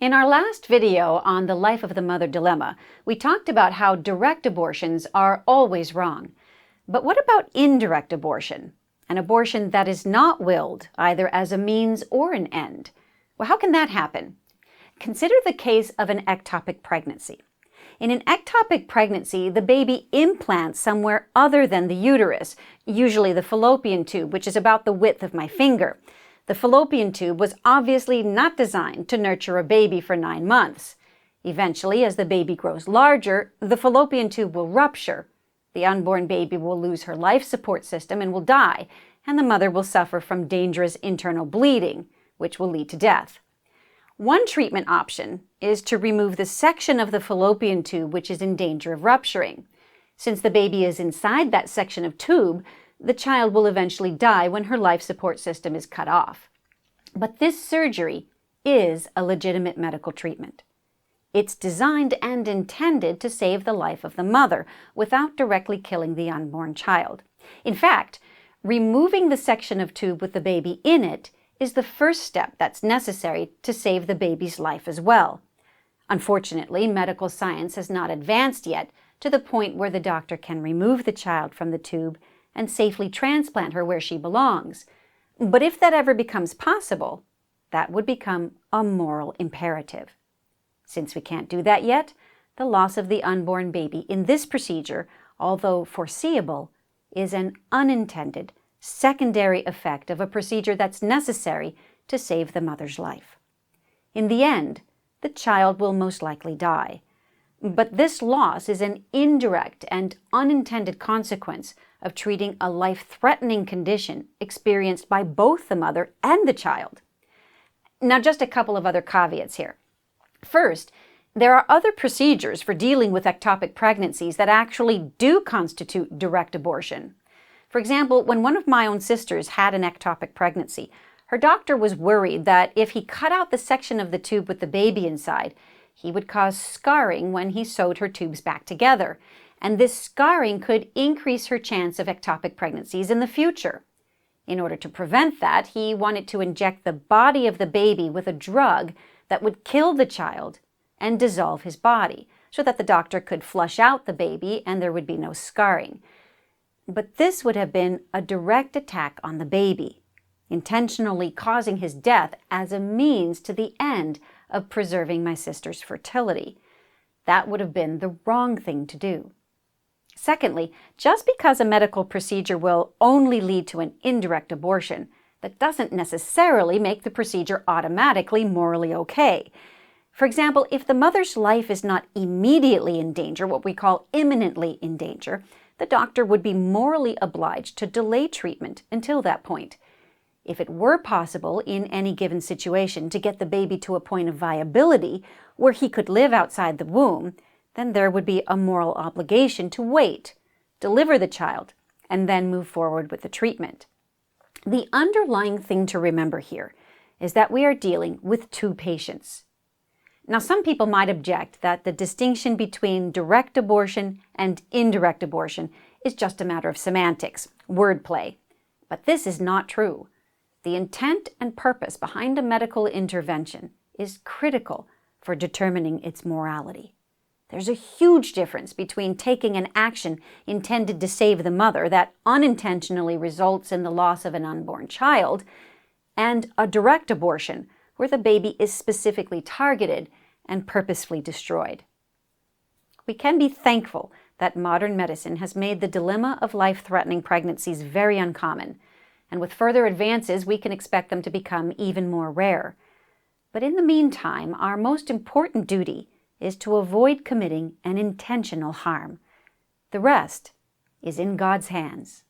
In our last video on the life of the mother dilemma, we talked about how direct abortions are always wrong. But what about indirect abortion? An abortion that is not willed, either as a means or an end. Well, how can that happen? Consider the case of an ectopic pregnancy. In an ectopic pregnancy, the baby implants somewhere other than the uterus, usually the fallopian tube, which is about the width of my finger. The fallopian tube was obviously not designed to nurture a baby for 9 months. Eventually, as the baby grows larger, the fallopian tube will rupture. The unborn baby will lose her life support system and will die, and the mother will suffer from dangerous internal bleeding, which will lead to death. One treatment option is to remove the section of the fallopian tube which is in danger of rupturing. Since the baby is inside that section of tube, the child will eventually die when her life support system is cut off. But this surgery is a legitimate medical treatment. It's designed and intended to save the life of the mother without directly killing the unborn child. In fact, removing the section of tube with the baby in it is the first step that's necessary to save the baby's life as well. Unfortunately, medical science has not advanced yet to the point where the doctor can remove the child from the tube and safely transplant her where she belongs. But if that ever becomes possible, that would become a moral imperative. Since we can't do that yet, the loss of the unborn baby in this procedure, although foreseeable, is an unintended, secondary effect of a procedure that's necessary to save the mother's life. In the end, the child will most likely die. But this loss is an indirect and unintended consequence of treating a life-threatening condition experienced by both the mother and the child. Now, just a couple of other caveats here. First, there are other procedures for dealing with ectopic pregnancies that actually do constitute direct abortion. For example, when one of my own sisters had an ectopic pregnancy, her doctor was worried that if he cut out the section of the tube with the baby inside, he would cause scarring when he sewed her tubes back together, and this scarring could increase her chance of ectopic pregnancies in the future. In order to prevent that, he wanted to inject the body of the baby with a drug that would kill the child and dissolve his body, so that the doctor could flush out the baby and there would be no scarring. But this would have been a direct attack on the baby, intentionally causing his death as a means to the end of preserving my sister's fertility. That would have been the wrong thing to do. Secondly, just because a medical procedure will only lead to an indirect abortion, that doesn't necessarily make the procedure automatically morally okay. For example, if the mother's life is not immediately in danger, what we call imminently in danger, the doctor would be morally obliged to delay treatment until that point. If it were possible in any given situation to get the baby to a point of viability where he could live outside the womb, then there would be a moral obligation to wait, deliver the child, and then move forward with the treatment. The underlying thing to remember here is that we are dealing with two patients. Now, some people might object that the distinction between direct abortion and indirect abortion is just a matter of semantics, wordplay. But this is not true. The intent and purpose behind a medical intervention is critical for determining its morality. There's a huge difference between taking an action intended to save the mother that unintentionally results in the loss of an unborn child and a direct abortion where the baby is specifically targeted and purposefully destroyed. We can be thankful that modern medicine has made the dilemma of life-threatening pregnancies very uncommon, and with further advances, we can expect them to become even more rare. But in the meantime, our most important duty is to avoid committing an intentional harm. The rest is in God's hands.